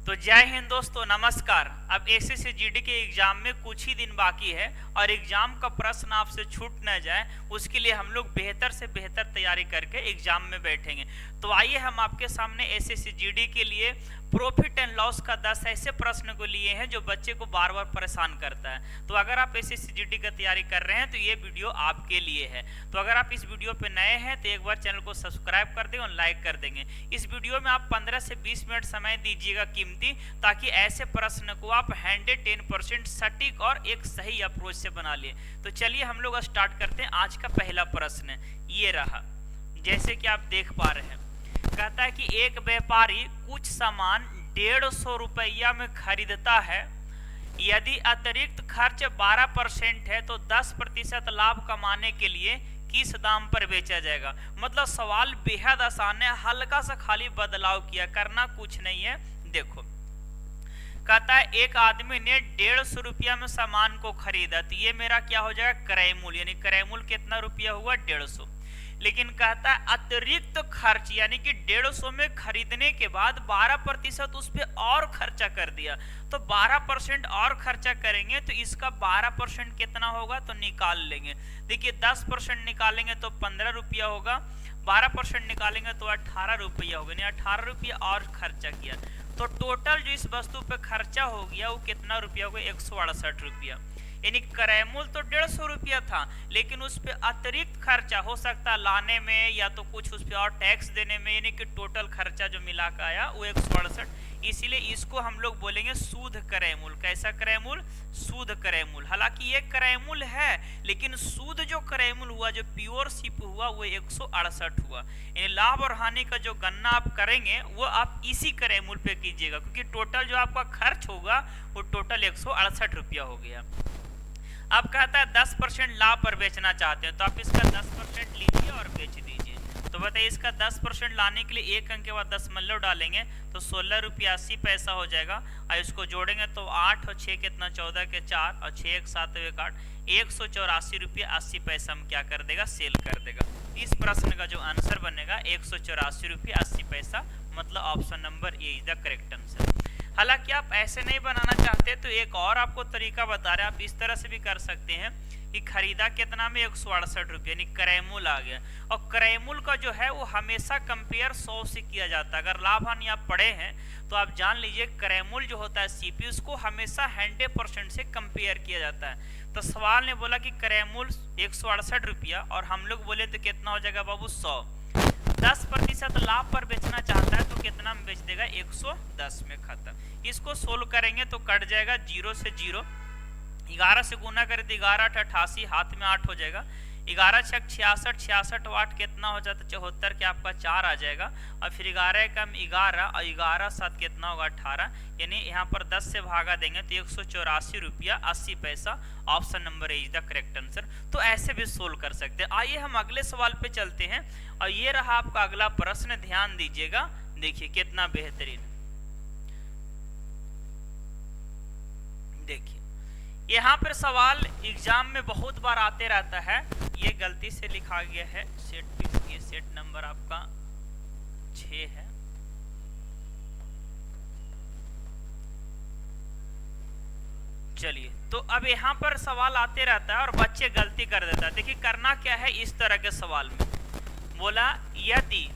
तो जय हिंद दोस्तों, नमस्कार। अब एसएससी जीडी के एग्जाम में कुछ ही दिन बाकी है और एग्जाम का प्रश्न आपसे छूट न जाए उसके लिए हम लोग बेहतर से बेहतर तैयारी करके एग्जाम में बैठेंगे। तो आइए हम आपके सामने एसएससी जीडी के लिए प्रॉफिट एंड लॉस का 10 ऐसे प्रश्न को लिए हैं जो बच्चे को बार बार परेशान करता है। तो अगर आप एसएससी जीडी का तैयारी कर रहे हैं तो ये वीडियो आपके लिए है। तो अगर आप इस वीडियो पे नए हैं तो एक बार चैनल को सब्सक्राइब कर दें और लाइक कर देंगे। इस वीडियो में आप 15 से 20 मिनट समय दीजिएगा कीमती, ताकि ऐसे प्रश्न को आप 110% सटीक और एक सही अप्रोच से बना लिए। तो चलिए हम लोग स्टार्ट करते हैं। आज का पहला प्रश्न ये रहा, जैसे कि आप देख पा रहे हैं। कहता है कि एक व्यापारी कुछ सामान 150 रुपया में खरीदता है। यदि अतिरिक्त खर्च 12% है तो 10% लाभ कमाने के लिए किस दाम पर बेचा जाएगा। मतलब सवाल बेहद आसान है, हल्का सा खाली बदलाव किया, करना कुछ नहीं है। देखो, कहता है एक आदमी ने 150 रुपया में सामान को खरीदा, तो ये मेरा क्या हो जाएगा, क्रय मूल्य। यानी क्रय मूल्य कितना रुपया हुआ, 150। लेकिन कहता है अतिरिक्त खर्च, यानी कि 150 में खरीदने के बाद 12% उस पर और खर्चा कर दिया, तो 12% और खर्चा करेंगे तो इसका 12% कितना होगा, तो निकाल लेंगे। देखिए 10% निकालेंगे तो 15 रुपया होगा, 12% निकालेंगे तो 18 रुपया होगा। यानी 18 रुपया और खर्चा किया, तो टोटल जो इस वस्तु पे खर्चा हो गया वो कितना रुपया होगा, 168 रुपया। यानी क्रय मूल्य तो 150 रुपया था, लेकिन उस पर अतिरिक्त खर्चा हो सकता है लाने में या तो कुछ उस पर और टैक्स देने में, यानी कि टोटल खर्चा जो मिला का आया वो 168। इसीलिए इसको हम लोग बोलेंगे सूद क्रय मूल्य। कैसा क्रय मूल्य, सूद क्रय मूल्य। हालांकि ये क्रय मूल्य है, लेकिन सूद जो क्रय मूल्य हुआ, जो प्योर शिप हुआ, वो 168 हुआ। यानी लाभ और हानि का जो गणना आप करेंगे वो आप इसी क्रय मूल्य पे कीजिएगा, क्योंकि टोटल जो आपका खर्च होगा वो टोटल 168 रुपया हो गया। अब कहता है 10% लाभ पर बेचना चाहते हैं, तो आप इसका 10% लीजिए और बेच दीजिए। तो बताइए इसका 10% लाने के लिए एक अंक के बाद 10 मतलब डालेंगे तो 16 रुपया 80 पैसा हो जाएगा। और इसको जोड़ेंगे तो 8 और 6 कितना, 14 के 4 और 6 एक 7 एक 8, 184 रुपया 80 पैसा हम क्या कर देगा, सेल कर देगा। इस प्रश्न का जो आंसर बनेगा 184 रुपया 80 पैसा, मतलब option number A is the correct answer. हालांकि आप ऐसे नहीं बनाना चाहते तो एक और आपको तरीका बता रहे हैं, आप इस तरह से भी कर सकते हैं कि खरीदा कितना में, 168 रुपये, यानी क्रय मूल्य आ गया। और क्रय मूल्य का जो है वो हमेशा कंपेयर 100 से किया जाता है। अगर लाभ हानि आप पढ़े हैं तो आप जान लीजिए क्रय मूल्य जो होता है सीपी, उसको हमेशा 100% से कंपेयर किया जाता है। तो सवाल ने बोला कि क्रय मूल्य 168 रुपया और हम लोग बोले तो कितना हो जाएगा बाबू, 100। 10% लाभ पर बेचना चाहता है तो कितना में बेच देगा, 110 में खत्म। इसको सोल्व करेंगे तो कट जाएगा 0 से 0, 11 से गुना करें तो 11 8 88, हाथ में 8 हो जाएगा। 11 6 66, 66 8 कितना हो जाता है, 74 के आपका 4 आ जाएगा। और फिर 11 कम 11 और 11 7 कितना होगा, 18। यानी यहाँ पर 10 से भागा देंगे तो 184 रुपया 80 पैसा, option number A is the correct answer. तो ऐसे भी सोल्व कर सकते हैं। आइए हम अगले सवाल पे चलते हैं और ये रहा आपका अगला प्रश्न, ध्यान दीजिएगा। देखिए कितना बेहतरीन, देखिए यहाँ पर सवाल एग्जाम में बहुत बार आते रहता है। ये गलती से लिखा गया है सेट फिक्स, ये सेट नंबर आपका 6 है। चलिए, तो अब यहाँ पर सवाल आते रहता है और बच्चे गलती कर देता है। देखिए करना क्या है, इस तरह के सवाल में बोला यदि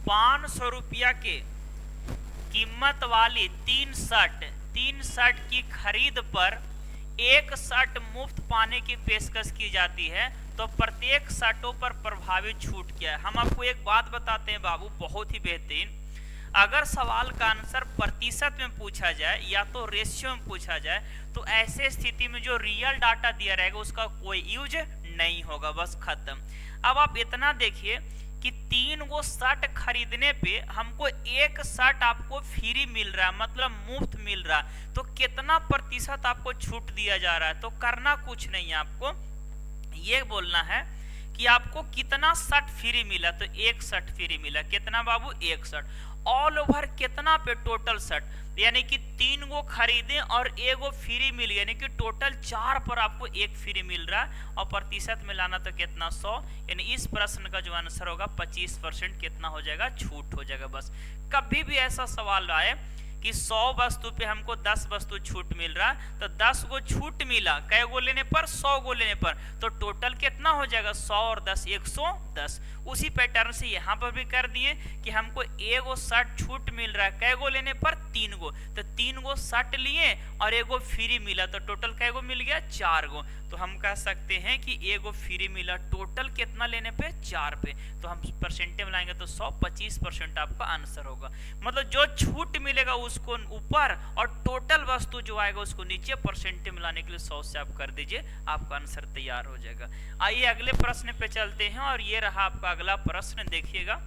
500 रुपया के कीमत वाली 3 शर्ट की खरीद पर एक शर्ट मुफ्त पाने की पेशकश की जाती है तो प्रत्येक शर्टों पर प्रभावी छूट क्या है। हम आपको एक बात बताते हैं बाबू, बहुत ही बेहतरीन। अगर सवाल का आंसर प्रतिशत में पूछा जाए या तो रेशियो में पूछा जाए तो ऐसे स्थिति में जो रियल डाटा दिया रहेगा उसका कोई यूज नहीं होगा, बस खत्म। अब आप इतना देखिए कि 3 गो शर्ट खरीदने पे हमको एक शर्ट आपको फ्री मिल रहा है, मतलब मुफ्त मिल रहा है, तो कितना प्रतिशत आपको छूट दिया जा रहा है। तो करना कुछ नहीं है, आपको ये बोलना है कि आपको कितना शर्ट फ्री मिला, तो एक शर्ट फ्री मिला। कितना बाबू, एक शर्ट। ऑल ओवर कितना पे, टोटल शर्ट, यानी कि 3 गो खरीदे और एगो फ्री मिल, यानी कि टोटल 4 पर आपको एक फ्री मिल रहा है। और प्रतिशत में लाना तो कितना, 100। यानी इस प्रश्न का जो आंसर होगा 25% कितना हो जाएगा, छूट हो जाएगा। बस कभी भी ऐसा सवाल आए कि 100 वस्तु पे हमको 10 वस्तु छूट मिल रहा है, तो 10 गो छूट मिला, कै गो लेने पर, 100 गो लेने पर, तो टोटल कितना हो जाएगा 100 और 10 110। उसी पैटर्न से यहाँ पर भी कर दिए कि हमको एगो शर्ट छूट मिल रहा है, कै गो लेने पर 3 गो, तो 3 गो शर्ट लिए और एगो फ्री मिला, तो टोटल कै गो मिल गया 4 गो। तो हम कह सकते हैं कि एगो फ्री मिला, टोटल कितना लेने पे 4 पे, तो हम परसेंटेज में लाएंगे तो 125% आपका आंसर होगा। मतलब जो छूट मिलेगा उसको ऊपर और टोटल वस्तु जो आएगा उसको नीचे, परसेंटेज में लाने के लिए 100 से आप कर दीजिए, आपका आंसर तैयार हो जाएगा। आइए अगले प्रश्न पे चलते हैं, और ये रहा आपका अगला प्रश्न, देखिएगा।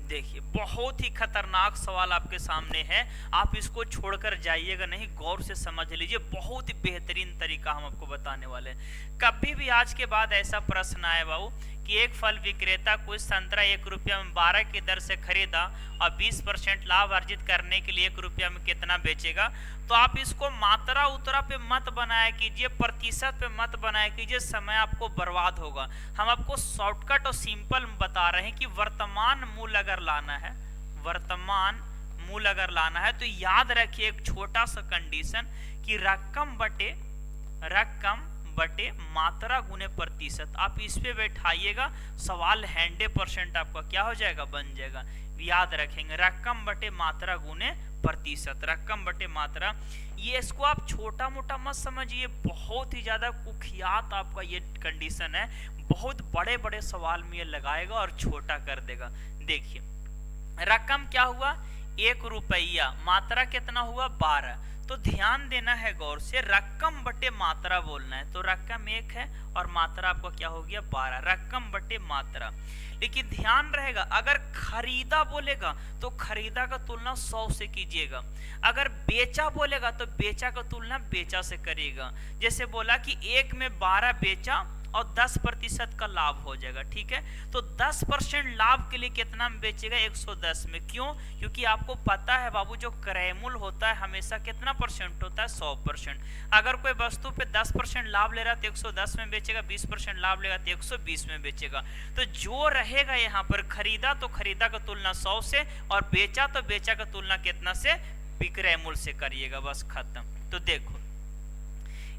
देखिए बहुत ही खतरनाक सवाल आपके सामने है, आप इसको छोड़कर जाइएगा नहीं, गौर से समझ लीजिए, बहुत ही बेहतरीन तरीका हम आपको बताने वाले हैं। कभी भी आज के बाद ऐसा प्रश्न आए बाबू कि एक फल विक्रेता कुछ संतरा 1 रुपया में 12 की दर से खरीदा और 20% लाभ अर्जित करने के लिए 1 रुपया में कितना बेचेगा, तो आप इसको मात्रा उतरा पे मत बनाया कीजिए, प्रतिशत पे मत बनाया कीजिए, समय आपको बर्बाद होगा। हम आपको शॉर्टकट और सिंपल बता रहे हैं कि वर्तमान मूल्य अगर लाना है, वर्तमान मूल्य अगर लाना है तो याद रखिए एक छोटा सा कंडीशन कि रकम बटे मात्रा गुने प्रतिशत, आप इस पे बैठाइएगा, सवाल 100% आपका क्या हो जाएगा, बन जाएगा। याद रखेंगे रकम बटे मात्रा गुने प्रतिशत, रकम बटे मात्रा, ये इसको आप छोटा मोटा मत समझिए, बहुत ही ज्यादा कुख्यात आपका ये कंडीशन है, बहुत बड़े बड़े सवाल में ये लगाएगा और छोटा कर देगा। देखिए रकम क्या हुआ 1 रुपया, मात्रा कितना हुआ 12, तो ध्यान देना है गौर से, रकम बटे मात्रा बोलना है, तो रकम 1 है और मात्रा आपका क्या हो गया 12, रकम बटे मात्रा। लेकिन ध्यान रहेगा अगर खरीदा बोलेगा तो खरीदा का तुलना 100 से कीजिएगा, अगर बेचा बोलेगा तो बेचा का तुलना बेचा से करिएगा। जैसे बोला कि 1 में 12 बेचा और 10% का लाभ हो जाएगा, ठीक है, तो 10% लाभ के लिए कितना में बेचेगा 110 में, क्यों, क्योंकि आपको पता है बाबू जो क्रय मूल्य होता है हमेशा कितना परसेंट होता है 100%। अगर कोई वस्तु पे 10% लाभ ले रहा है तो 110 में बेचेगा, 20% लाभ लेगा तो 120 में बेचेगा। तो जो रहेगा यहाँ पर खरीदा तो खरीदा का तुलना 100 से और बेचा तो बेचा का तुलना कितना से, विक्रय मूल्य से करिएगा, बस खत्म। तो देखो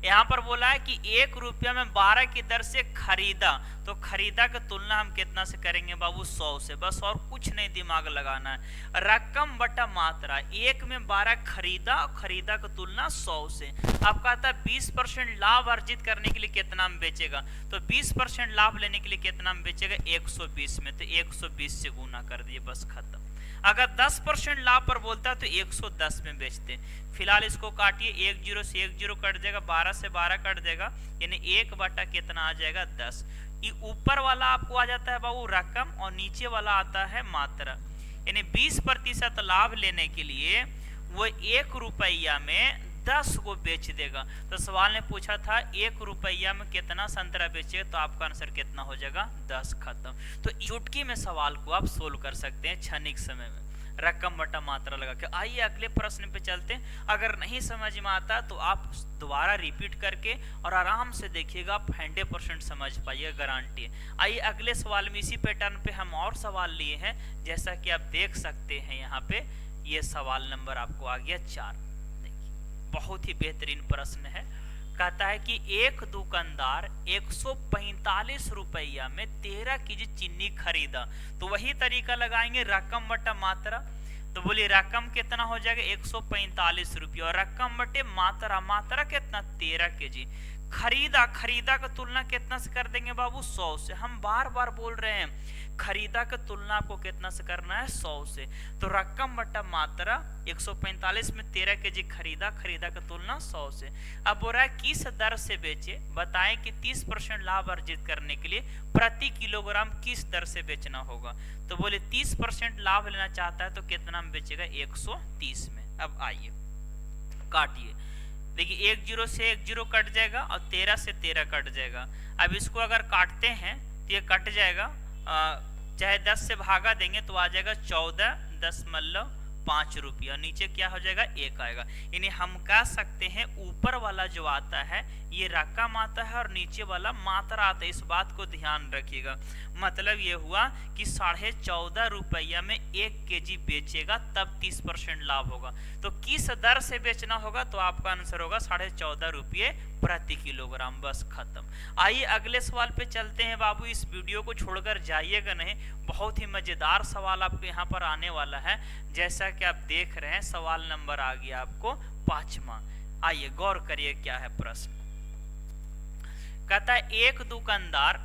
यहाँ पर बोला है कि 1 रुपया में 12 की दर से खरीदा, तो खरीदा का तुलना हम कितना से करेंगे बाबू 100 से, बस और कुछ नहीं दिमाग लगाना है। रकम बटा मात्रा, 1 में 12 खरीदा, खरीदा का तुलना 100 से। अब कहता है 20% लाभ अर्जित करने के लिए कितना में बेचेगा, तो 20% लाभ लेने के लिए कितना में बेचेगा 120 में, तो 120 से गुना कर दिए, बस खत्म। अगर 10% लाभ पर बोलता है तो 110 में बेचते। फिलहाल इसको काटिए, 1 0 से 1 0 कट जाएगा, 12 से 12 कट जाएगा, यानी 1 बटा कितना आ जाएगा 10। ये ऊपर वाला आपको आ जाता है बाबू रकम और नीचे वाला आता है मात्रा, यानी 20% लाभ लेने के लिए वो 1 रुपया में 10 को बेच देगा। तो सवाल ने पूछा था 1 रुपया में कितना संतरा बेचेगा, तो आपका आंसर कितना हो जाएगा 10, खत्म। तो चुटकी में सवाल को आप सोल्व कर सकते हैं क्षणिक समय में, रकम बटा मात्रा लगा के। आइए अगले प्रश्न पे चलते हैं। अगर नहीं समझ में आता तो आप दोबारा रिपीट करके और आराम से देखिएगा, आप 100% समझ पाइएगा, गारंटी है। आइए अगले सवाल में इसी पैटर्न पे हम और सवाल लिए हैं, जैसा कि आप देख सकते हैं यहाँ पे ये सवाल नंबर आपको आ गया 4। बहुत ही बेहतरीन प्रश्न है। कहता है कि एक दुकानदार 145 रुपया में 13 केजी चीनी खरीदा, तो वही तरीका लगाएंगे रकम बटा मात्रा। तो बोलिए रकम कितना हो जाएगा 145 रुपया और रकम बटे मात्रा, मात्रा कितना 13 केजी। खरीदा, खरीदा का तुलना कितना से कर देंगे बाबू 100 से। हम बार बार बोल रहे हैं खरीदा का तुलना आपको कितना से करना है 100 से। तो रकम बटा मात्रा 145 में 13 केजी खरीदा, खरीदा का तुलना 100 से। अब बोल रहा है किस दर से बेचे, बताएं कि 30% लाभ अर्जित करने के लिए प्रति किलोग्राम किस दर से बेचना होगा। तो बोले 30% लाभ लेना चाहता है तो कितना में बेचेगा 130 में। अब आइए काटिए, देखिए 1 0 से 1 0 कट जाएगा और 13 से 13 कट जाएगा। अब इसको अगर काटते हैं तो ये कट जाएगा, चाहे 10 से भागा देंगे तो आ जाएगा 14.5 5 रुपया, नीचे क्या हो जाएगा 1 आएगा। यानी हम कह सकते हैं ऊपर वाला जो आता है ये रकम आता है और नीचे वाला मात्रा आता है। इस बात को ध्यान रखिएगा। मतलब ये हुआ कि 14.5 रुपया में 1 केजी बेचेगा तब 30% लाभ होगा। तो किस दर से बेचना होगा? तो आपका आंसर होगा 14.5 रुपये प्रति किलोग्राम। बस खत्म। आइए अगले सवाल पे चलते हैं बाबू। इस वीडियो को छोड़कर जाइएगा नहीं, बहुत ही मजेदार सवाल आपके यहाँ पर आने वाला है। जैसा कि आप देख रहे हैं सवाल नंबर आ गया आपको 5वां। आइए गौर करिए क्या है प्रश्न। कहता है एक दुकानदार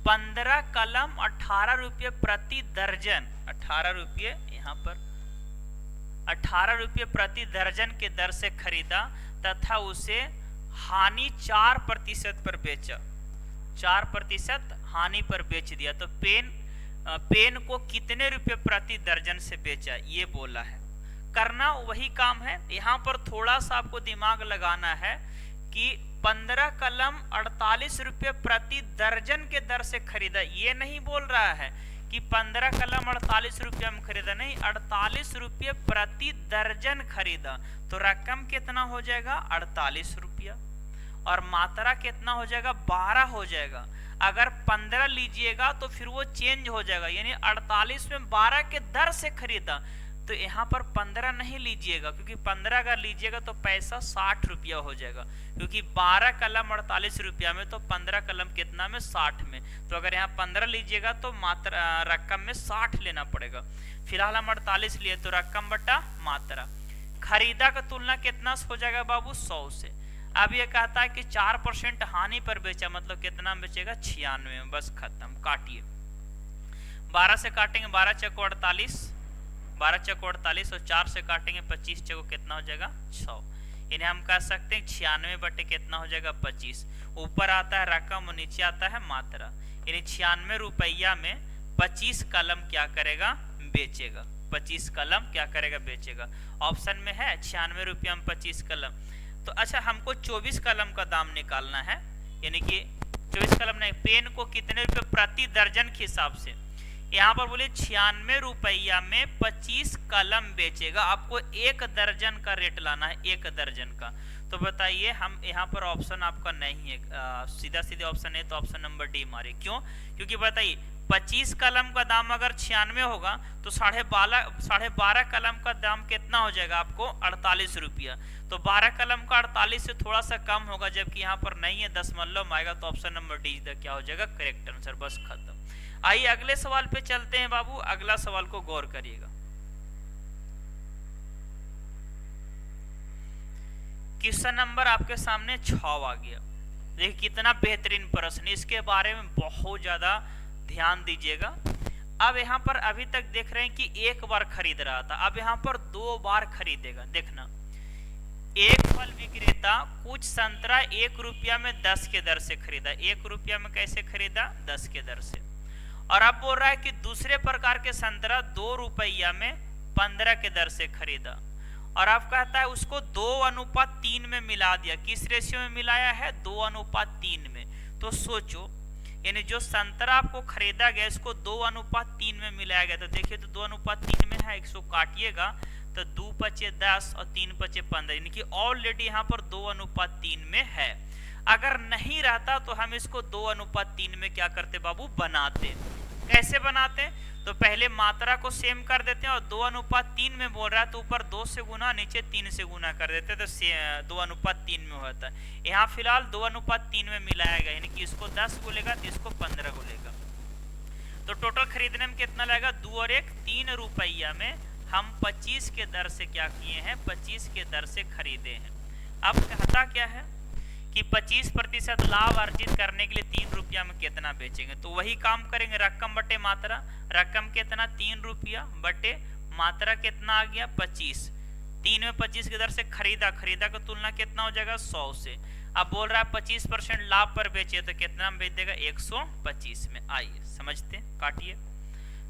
15 कलम 18 रुपये प्रति दर्जन, 18 रुपये यहाँ पर 18 रुपये प्रति दर्जन के दर से खरीदा तथा उसे हानि 4% पर बेचा, 4% हानि पर बेच दिया। तो पेन को कितने रुपए प्रति दर्जन से बेचा, ये बोला है। करना वही काम है। यहाँ पर थोड़ा सा आपको दिमाग लगाना है कि 15 कलम 48 रुपये प्रति दर्जन के दर से खरीदा। ये नहीं बोल रहा है कि 15 कलम 48 रुपये में खरीदा, नहीं, 48 रुपये प्रति दर्जन खरीदा। तो रकम कितना हो जाएगा 48 रुपया और मात्रा कितना हो जाएगा 12 हो जाएगा। अगर 15 लीजिएगा तो फिर वो चेंज हो जाएगा, यानी 48 में 12 के दर से खरीदा। तो यहाँ पर 15 नहीं लीजिएगा, क्योंकि 15 अगर लीजिएगा तो पैसा 60 रुपया हो जाएगा, क्योंकि 12 कलम 48 रुपया में, तो 15 कलम कितना में 60 में। तो अगर यहाँ 15 लीजिएगा तो मात्रा रकम में 60 लेना पड़ेगा। फिलहाल हम 48 लिए तो रकम बटा मात्रा। खरीदा का तुलना कितना हो जाएगा बाबू 100 से। अब ये कहता है कि 4% हानि पर बेचा, मतलब कितना बेचेगा 96 में। बस खत्म। काटिए, 12 से काटेंगे 12 चौको 48, 12 चौको 48 और 4 से काटेंगे 25 चौको कितना हो जाएगा 100। इन्हें हम कह सकते हैं 96 बटे कितना हो जाएगा 25। ऊपर आता है रकम और नीचे आता है मात्रा। यानी 96 रुपया में 25 कलम क्या करेगा बेचेगा, 25 कलम क्या करेगा बेचेगा। ऑप्शन में है 96 रुपया में 25 कलम। तो अच्छा, हमको 24 कलम का दाम निकालना है, यानी कि 24 कलम नहीं, पेन को कितने रुपए प्रति दर्जन के हिसाब से। यहाँ पर बोले 96 रुपया में 25 कलम बेचेगा। आपको 1 दर्जन का रेट लाना है, 1 दर्जन का। तो बताइए, हम यहाँ पर ऑप्शन आपका नहीं है, सीधा सीधे ऑप्शन है, तो ऑप्शन नंबर डी मारे। क्यों? क्योंकि बताइए 25 कलम का दाम अगर 96 होगा तो 12.5 कलम का दाम कितना हो जाएगा आपको 48 रुपया। तो 12 कलम का 48 से थोड़ा सा कम होगा, जबकि यहाँ पर नहीं है, दशमलव आएगा। तो ऑप्शन नंबर डी क्या हो जाएगा करेक्ट आंसर। बस खत्म। आइए अगले सवाल पे चलते हैं बाबू। अगला सवाल को गौर करिएगा। क्वेश्चन नंबर आपके सामने 6 आ गया। देखिए कितना बेहतरीन प्रश्न, इसके बारे में बहुत ज्यादा ध्यान दीजिएगा। अब यहाँ पर अभी तक देख रहे हैं कि 1 बार खरीद रहा था, अब यहाँ पर 2 बार खरीदेगा। देखना, एक फल विक्रेता कुछ संतरा 1 रुपया में 10 के दर से खरीदा। 1 रुपया में कैसे खरीदा 10 के दर से। और अब बोल रहा है कि दूसरे प्रकार के संतरा 2 रुपया में 15 के दर से खरीदा। और अब कहता है उसको 2:3 में मिला दिया। किस रेशियो में मिलाया है 2:3 में। तो सोचो, यानी जो संतरा आपको खरीदा गया इसको 2:3 में मिलाया गया। तो देखिए, तो 2:3 में है, 100 काटिएगा तो 2 पचे 10 और 3 पचे 15, यानी कि ऑलरेडी यहाँ पर 2:3 में है। अगर नहीं रहता तो हम इसको 2:3 में क्या करते बाबू बनाते। कैसे बनाते? तो पहले मात्रा को सेम कर देते हैं और 2:3 में बोल रहा है तो ऊपर 2 से गुना नीचे 3 से गुना कर देते, तो 2:3 में होता है। यहाँ फिलहाल 2:3 में मिलाया गया, यानी कि इसको 10 बोलेगा तो इसको 15 बोलेगा। तो टोटल खरीदने में कितना लगेगा 2 और 1 3 रुपया में हम 25 के दर से क्या किए हैं 25 के दर से खरीदे हैं। अब कहता क्या है कि 25% लाभ अर्जित करने के लिए 3 रुपया में कितना बेचेंगे। तो वही काम करेंगे, रकम बटे मात्रा। रकम कितना 3 रुपया बटे मात्रा कितना आ गया 25। 3 में 25 की दर से खरीदा, खरीदा का तुलना कितना हो जाएगा 100 से। अब बोल रहा है 25% लाभ पर बेचे, तो कितना में बेच देगा 125 में। आइए समझते, काटिए,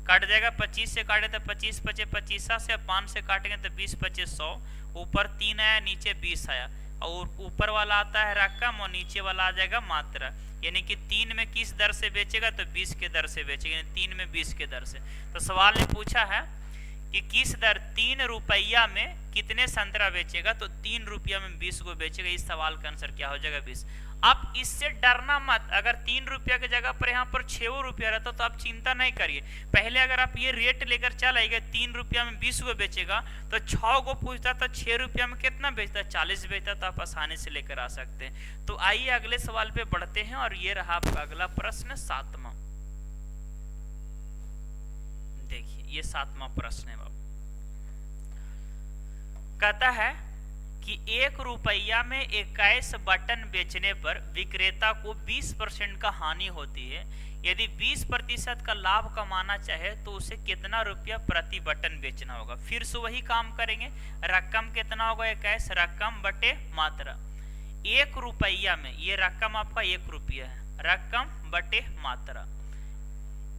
काट जाएगा 25 से काटे तो 25 पचे 25 से, 5 से काटेंगे तो 20 पचे 100। ऊपर 3 आया नीचे 20 आया, और ऊपर वाला आता है रकम और नीचे वाला आ जाएगा मात्रा। यानी कि 3 में किस दर से बेचेगा तो 20 के दर से बेचेगा, यानी 3 में 20 के दर से। तो सवाल ने पूछा है कि किस दर 3 रुपया में कितने संतरा बेचेगा, तो 3 रुपया में 20 को बेचेगा। इस सवाल का आंसर क्या हो जाएगा 20। अब इससे डरना मत, अगर 3 रुपया की जगह पर यहाँ पर 6 रुपया रहता तो आप चिंता नहीं करिए। पहले अगर आप ये रेट लेकर चल आएगा 3 रुपया में 20 को बेचेगा, तो 6 को पूछता तो 6 रुपया में कितना बेचता, 40 बेचता, तो आप आसानी से लेकर आ सकते हैं। तो आइए अगले सवाल पे बढ़ते हैं, और ये रहा आपका अगला प्रश्न 7वां। देखिए ये 7वां प्रश्न है बाबू। कहता है कि 1 रुपया में 21 बटन बेचने पर विक्रेता को 20% का हानि होती है। यदि 20% का लाभ कमाना चाहे तो उसे कितना रुपया प्रति बटन बेचना होगा। फिर से वही काम करेंगे, रकम कितना होगा 21, रकम बटे मात्रा। 1 रुपया में, ये रकम आपका 1 रुपया है, रकम बटे मात्रा।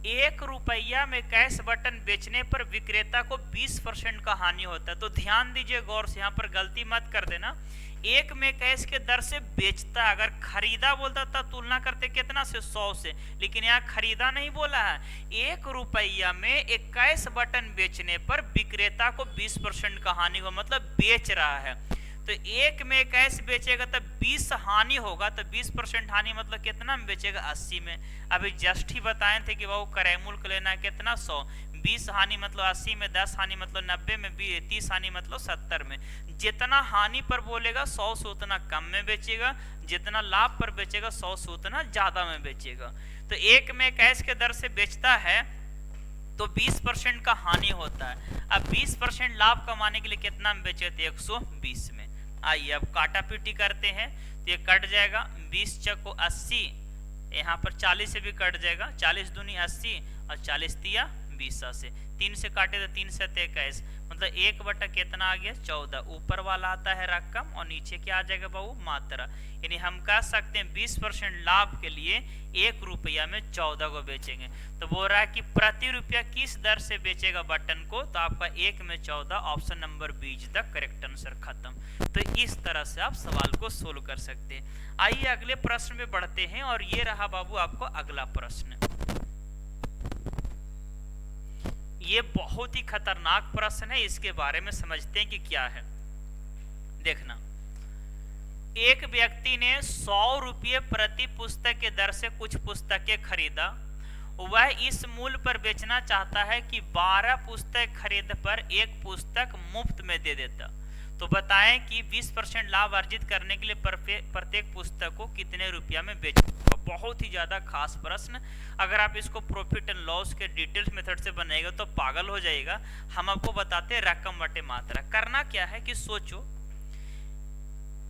1 रुपया में 21 बटन बेचने पर विक्रेता को 20% का हानि होता है। तो ध्यान दीजिए गौर से, यहाँ पर गलती मत कर देना। 1 में 21 के दर से बेचता, अगर खरीदा बोलता था तुलना करते कितना से, 100 से, लेकिन यहाँ खरीदा नहीं बोला है। 1 रुपया में 21 बटन बेचने पर विक्रेता को 20% का हानि होगा, मतलब बेच रहा है। तो 1 में 21 बेचेगा तब 20 हानि होगा, तो 20% हानि मतलब कितना में बेचेगा, 80 में। अभी जस्ट ही बताए थे कि वो करैमुल को लेना है कितना, 100। 20 हानि मतलब 80 में, 10 हानि मतलब 90 में, 30 हानि मतलब 70 में। जितना हानि पर बोलेगा 100 से उतना कम में बेचेगा, जितना लाभ पर बेचेगा 100 से उतना ज्यादा में बेचेगा। तो 1 में 21 के दर से बेचता है तो 20% का हानि होता है। अब 20% लाभ कमाने के लिए कितना में बेचे, तो 120 में। आइए अब काटा पीटी करते हैं, तो ये कट जाएगा, 20 चको 80, यहाँ पर 40 से भी कट जाएगा, 40 दूनी 80 और 40 तिया 20 से, 3 से काटे तो 3 से 21, मतलब 1 बटा कितना आ गया, 14। ऊपर वाला आता है रकम और नीचे क्या आ जाएगा बाबू, मात्रा। यानी हम कह सकते हैं 20% लाभ के लिए 1 रुपया में 14 को बेचेंगे। तो बोल रहा है कि प्रति रुपया किस दर से बेचेगा बटन को, तो आपका 1 में 14, option number B is the correct answer. खत्म। तो इस तरह से आप सवाल को सोल्व कर सकते हैं। आइए अगले प्रश्न में बढ़ते हैं, और ये रहा बाबू आपको अगला प्रश्न। ये बहुत ही खतरनाक प्रश्न है, इसके बारे में समझते हैं कि क्या है। देखना, एक व्यक्ति ने 100 रुपये प्रति पुस्तक के दर से कुछ पुस्तकें खरीदा। वह इस मूल्य पर बेचना चाहता है कि 12 पुस्तक खरीद पर एक पुस्तक मुफ्त में दे देता। तो बताएं कि 20% लाभ अर्जित करने के लिए प्रत्येक पुस्तक को कितने रुपया में बेचेगा। बहुत ही ज्यादा खास प्रश्न। अगर आप इसको प्रॉफिट एंड लॉस के डिटेल्स मेथड से बनाएगा तो पागल हो जाएगा। हम आपको बताते हैं रकम बटे मात्रा। करना क्या है कि सोचो,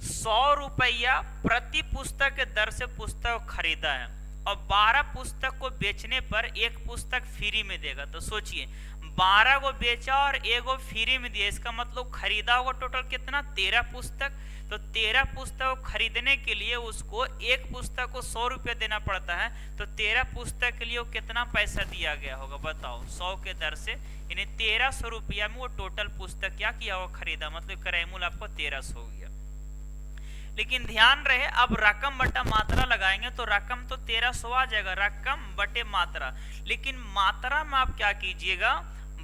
100 रुपया प्रति पुस्तक के दर से पुस्तक खरीदा है और 12 पुस्तक को बेचने पर एक पुस्तक फ्री में देगा। तो सोचिए, 12 को बेचा और एगो फ्री में दिया, इसका मतलब खरीदा होगा टोटल कितना, 13 पुस्तक। तो 13 पुस्तक खरीदने के लिए उसको एक पुस्तक को 100 रुपया देना पड़ता है। तो 13 पुस्तक के लिए वो कितना पैसा दिया गया होगा बताओ, 100 के दर से, यानी 1300 रुपया में वो टोटल पुस्तक क्या किया होगा, खरीदा। मतलब क्रयमूल्य आपको 1300 हो गया। लेकिन ध्यान रहे, अब रकम बटा मात्रा लगाएंगे तो रकम तो 1300 आ जाएगा, रकम बटे मात्रा। लेकिन मात्रा में आप क्या कीजिएगा,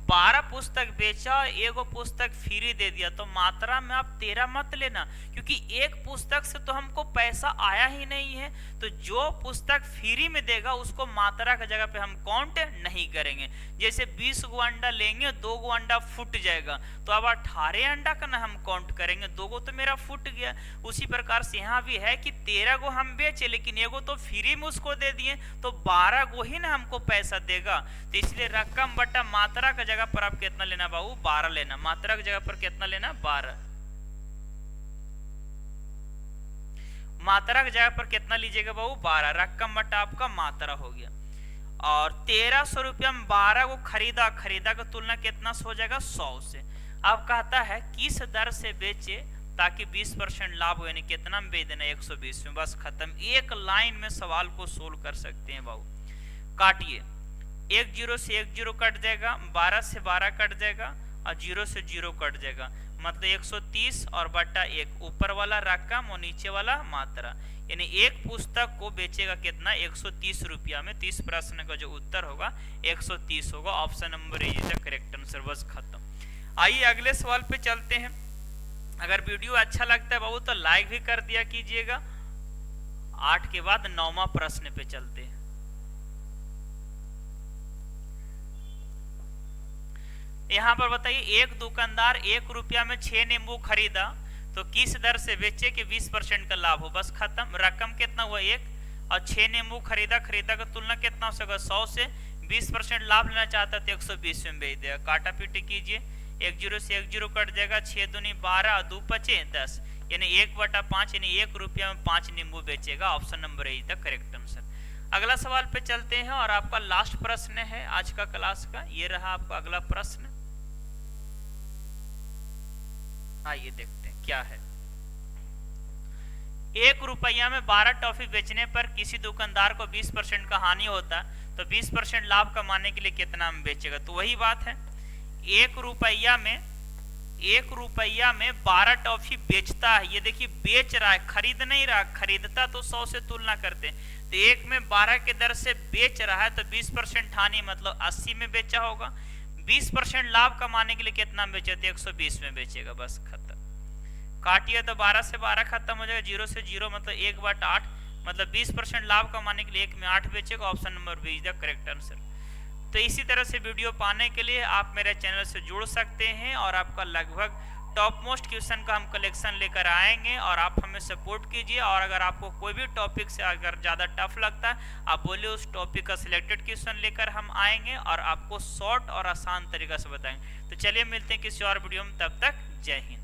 12 पुस्तक बेचा, एगो पुस्तक फ्री दे दिया। तो मात्रा में आप 13 मत लेना, क्योंकि एक पुस्तक से तो हमको पैसा आया ही नहीं है। तो जो पुस्तक फ्री में देगा उसको मात्रा की जगह पे हम काउंट नहीं करेंगे। जैसे 20 गो अंडा लेंगे, 2 गो अंडा फूट जाएगा, तो अब 18 अंडा का ना हम काउंट करेंगे, 2 गो तो मेरा फूट गया। उसी प्रकार से यहाँ भी है कि 13 गो हम बेचे, लेकिन एगो तो फ्री में उसको दे दिए, तो 12 गो ही ना हमको पैसा देगा। तो इसलिए रकम बटा मात्रा का जगह पर आप कितना लेना बाबू, 12 लेना। मात्रा की जगह पर कितना लेना, 12। मात्रा की जगह पर कितना लीजिएगा बाबू, 12। रकम बटा आपका मात्रा हो गया। और 1300 रुपया में 12 को खरीदा, खरीदा का तुलना कितना से हो जाएगा, 100 से। अब कहता है किस दर से बेचे ताकि 20% लाभ हो, यानी कितना में बेच देना, 120 में। बस खत्म। एक लाइन में सवाल को सोल्व कर सकते हैं बाबू। काटिए, 1 0 से 1 0 कट जाएगा, 12 से 12 कट जाएगा और 0 से 0 कट जाएगा। मतलब 130 और बटा 1, ऊपर वाला रकम और नीचे वाला मात्रा, यानी एक पुस्तक को बेचेगा कितना, 130 रुपया में। तो इस प्रश्न का जो उत्तर होगा 130 होगा। Option number A is the correct answer. बस खत्म। आइए अगले सवाल पे चलते हैं। अगर वीडियो अच्छा लगता है बाबू तो लाइक भी कर दिया कीजिएगा। 8 के बाद 9वां प्रश्न पे चलते हैं। यहाँ पर बताइए, एक दुकानदार 1 रुपया में 6 नींबू खरीदा तो किस दर से बेचे कि 20% का लाभ हो। बस खत्म। रकम कितना हुआ 1 और 6 नींबू खरीदा का तुलना कितना हो सकेगा 100 से। 20% लाभ लेना चाहता है तो 120 में बेच देगा। काटा पीटी कीजिए, 1 0 से 1 0 कट जाएगा। 6 दूनी 12 और 2 5 10 यानी 1/5 यानी 1 रुपया में 5 नींबू बेचेगा। Option number A is the correct answer. अगला सवाल पे चलते हैं और आपका लास्ट प्रश्न है आज का क्लास का। ये रहा आपका अगला प्रश्न। आइए देखते हैं क्या है। 1 रुपया में 12 टॉफी बेचने पर किसी दुकानदार को 20% का हानि होता तो 20% लाभ कमाने के लिए कितना में बेचेगा। तो वही बात है, 1 रुपया में 12 टॉफी बेचता है। ये देखिए बेच रहा है, खरीद नहीं रहा। खरीदता तो 100 से तुलना करते, तो 1 में 12 के दर से बेच रहा है तो 20% हानि मतलब 80 में बेचा होगा। 20% लाभ कमाने के लिए कितना बेचे थे 120 में बेचेगा। बस खत्म। काटिए तो 12 से 12 खत्म हो जाएगा। 0 से 0 मतलब 1/8 मतलब 20% लाभ कमाने के लिए 1 में 8 बेचेगा। Option number B is the correct answer. तो इसी तरह से वीडियो पाने के लिए आप मेरे चैनल से जुड़ सकते हैं और आपका लगभग टॉप मोस्ट क्वेश्चन का हम कलेक्शन लेकर आएंगे और आप हमें सपोर्ट कीजिए। और अगर आपको कोई भी टॉपिक से अगर ज़्यादा टफ लगता है आप बोलिए, उस टॉपिक का सिलेक्टेड क्वेश्चन लेकर हम आएंगे और आपको शॉर्ट और आसान तरीका से बताएंगे। तो चलिए मिलते हैं किसी और वीडियो में, तब तक जय हिंद।